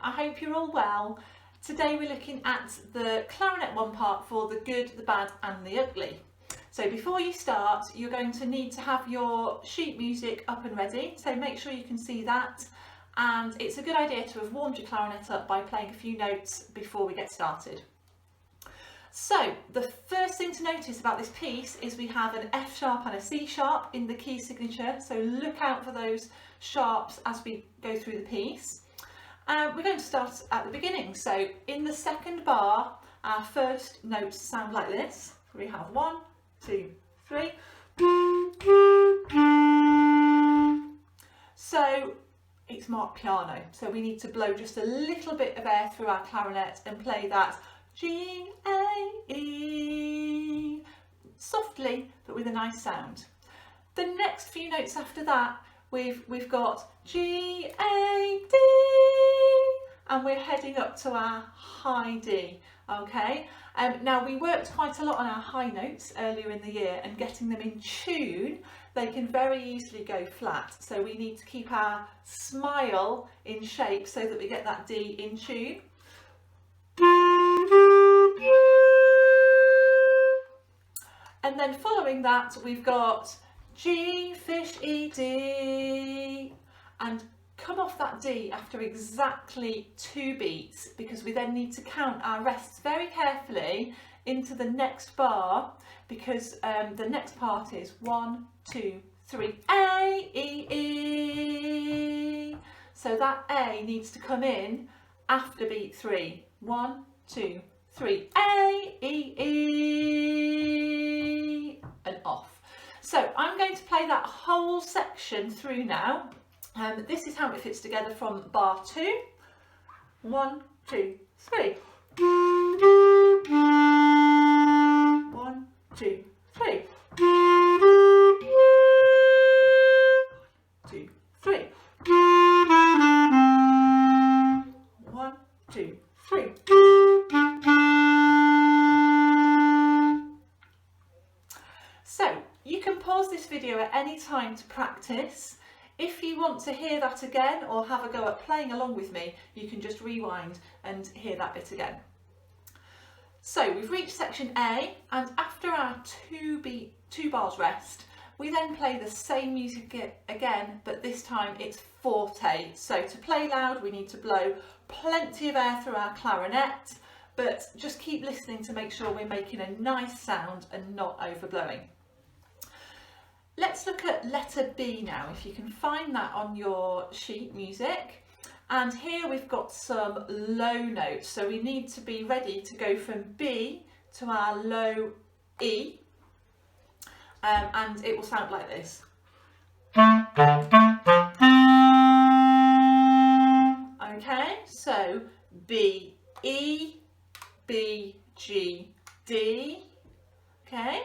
I hope you're all well. Today we're looking at the clarinet one part for the good, the bad and the ugly. So before you start, you're going to need to have your sheet music up and ready, so make sure you can see that, and it's a good idea to have warmed your clarinet up by playing a few notes before we get started. So the first thing to notice about this piece is we have an F sharp and a C sharp in the key signature, so look out for those sharps as we go through the piece. We're going to start at the beginning, so in the second bar our first notes sound like this. We have 1, 2, 3. So it's marked piano, so we need to blow just a little bit of air through our clarinet and play that G, A, E, softly but with a nice sound. The next few notes after that we've got G, A, D, and we're heading up to our high D. Okay, now we worked quite a lot on our high notes earlier in the year, and getting them in tune, they can very easily go flat, so we need to keep our smile in shape so that we get that D in tune. And then following that we've got G, fish, E, D, and come off that D after exactly 2 beats, because we then need to count our rests very carefully into the next bar, because the next part is 1, 2, 3, A, E, E. So that A needs to come in after beat 3. 1, 2, 3, A, E, E, and off. So I'm going to play that whole section through now. This is how it fits together from bar 2. 1, 2, 3. 1, 2, 3. 2, 3. 1, 2, 3. So you can pause this video at any time to practice. If you want to hear that again or have a go at playing along with me, you can just rewind and hear that bit again. So we've reached section A, and after our 2 bars rest, we then play the same music again, but this time it's forte. So to play loud we need to blow plenty of air through our clarinet, but just keep listening to make sure we're making a nice sound and not overblowing. Let's look at letter B now, if you can find that on your sheet music. And here we've got some low notes, so we need to be ready to go from B to our low E, and it will sound like this. Okay, so B, E, B, G, D, okay,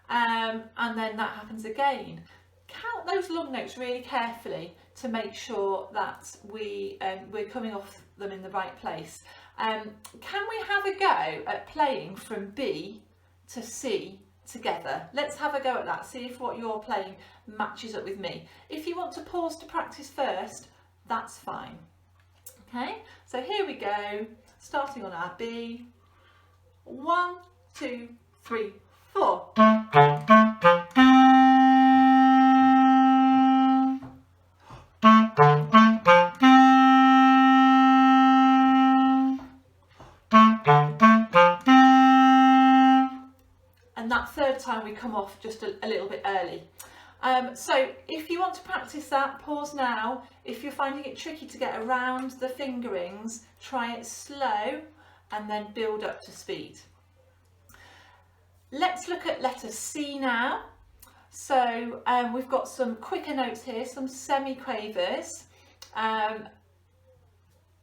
and then that happens again. Count those long notes really carefully to make sure that we're coming off them in the right place. Can we have a go at playing from B to C together? Let's have a go at that, see if what you're playing matches up with me. If you want to pause to practice first, that's fine. Okay, so here we go, starting on our B. 1, 2, 3, 4. And that third time we come off just a little bit early. So if you want to practice that, pause now. If you're finding it tricky to get around the fingerings, try it slow and then build up to speed. Let's look at letter C now. So we've got some quicker notes here, some semi-quavers.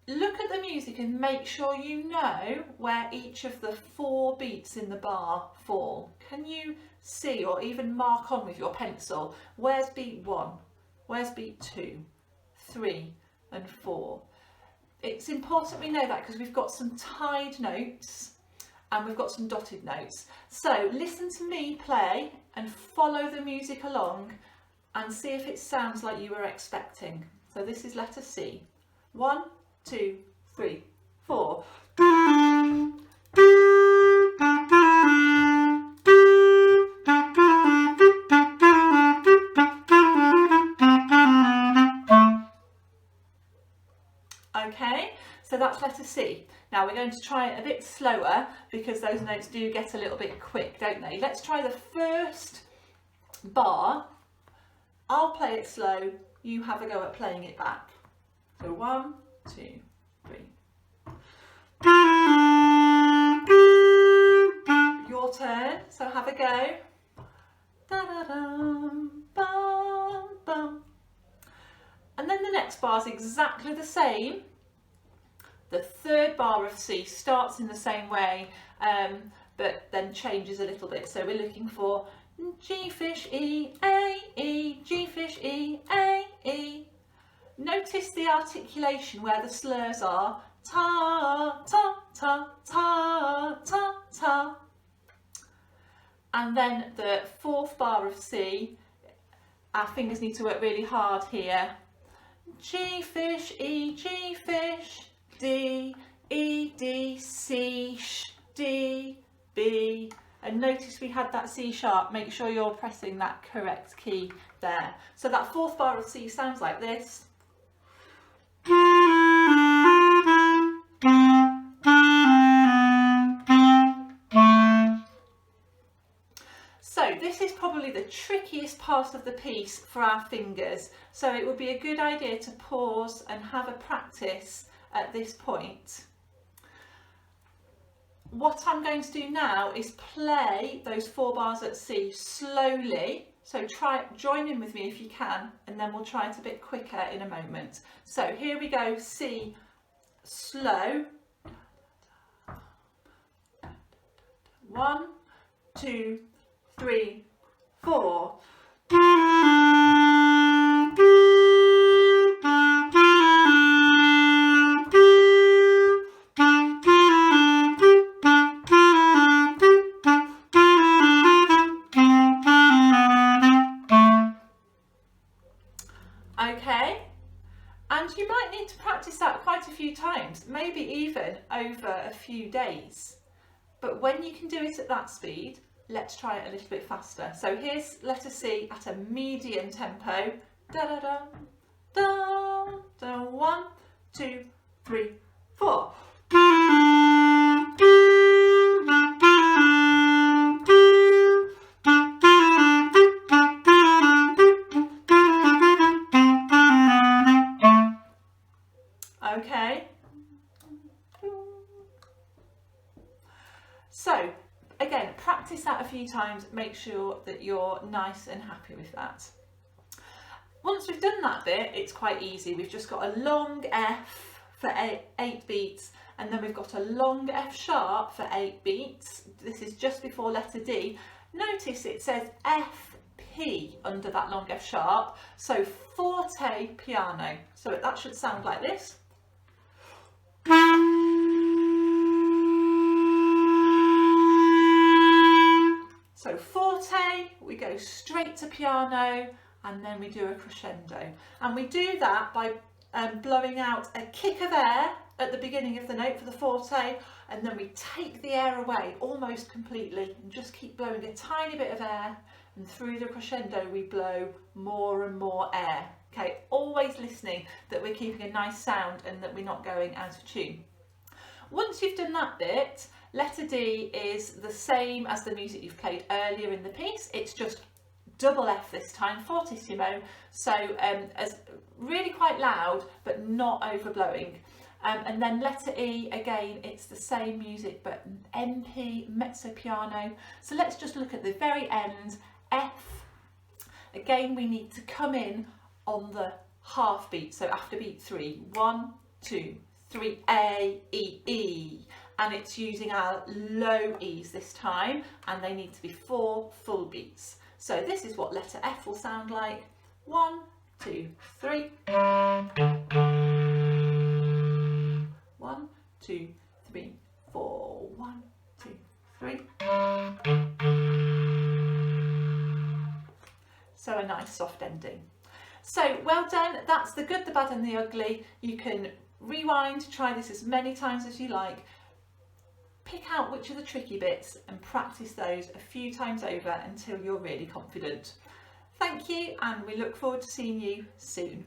Look at the music and make sure you know where each of the 4 beats in the bar fall. Can you see, or even mark on with your pencil, where's beat 1, where's beat 2, 3 and 4? It's important we know that because we've got some tied notes and we've got some dotted notes. So listen to me play and follow the music along and see if it sounds like you were expecting. So this is letter C. 1, 2, 3, 4. Okay, so that's letter C. Now we're going to try it a bit slower because those notes do get a little bit quick, don't they? Let's try the first bar. I'll play it slow, you have a go at playing it back. So 1, 2, 3. Your turn, so have a go. Da-da-dum, bum, bum. And then the next bar is exactly the same. The third bar of C starts in the same way, but then changes a little bit. So we're looking for G fish E, A, E, G fish E, A, E. Notice the articulation where the slurs are. Ta, ta, ta, ta, ta, ta. And then the fourth bar of C, our fingers need to work really hard here. G fish E, G fish, D, E, D, C, sh, D, B. And notice we had that C sharp, make sure you're pressing that correct key there. So that fourth bar of C sounds like this. So this is probably the trickiest part of the piece for our fingers. So it would be a good idea to pause and have a practice at this point. What I'm going to do now is play those 4 bars at C slowly. So join in with me if you can, and then we'll try it a bit quicker in a moment. So here we go, C slow. 1, 2, 3, 4. Okay, and you might need to practice that quite a few times, maybe even over a few days. But when you can do it at that speed, let's try it a little bit faster. So here's letter C at a medium tempo. Da da da da da. 1, 2, 3, 4. Okay. So again, practice that a few times, make sure that you're nice and happy with that. Once we've done that bit, it's quite easy. We've just got a long F for 8 beats, and then we've got a long F sharp for 8 beats. This is just before letter D. Notice it says F, P under that long F sharp, so forte piano. So that should sound like this. So forte, we go straight to piano, and then we do a crescendo. And we do that by blowing out a kick of air at the beginning of the note for the forte, and then we take the air away almost completely and just keep blowing a tiny bit of air, and through the crescendo we blow more and more air. Okay, always listening that we're keeping a nice sound and that we're not going out of tune. Once you've done that bit, letter D is the same as the music you've played earlier in the piece. It's just double F this time, fortissimo, so as really quite loud but not overblowing. And then letter E, again, it's the same music but MP, mezzo piano. So let's just look at the very end, F. Again, we need to come in on the half beat, so after beat 3, 1, 2, 3, A, E, E. And it's using our low E's this time, and they need to be 4 full beats. So this is what letter F will sound like. 1, 2, 3. 1, 2, 3, 4. 1, 2, 3. So a nice soft ending. So well done. That's the good, the bad and the ugly. You can rewind, try this as many times as you like, pick out which are the tricky bits and practice those a few times over until you're really confident. Thank you, and we look forward to seeing you soon.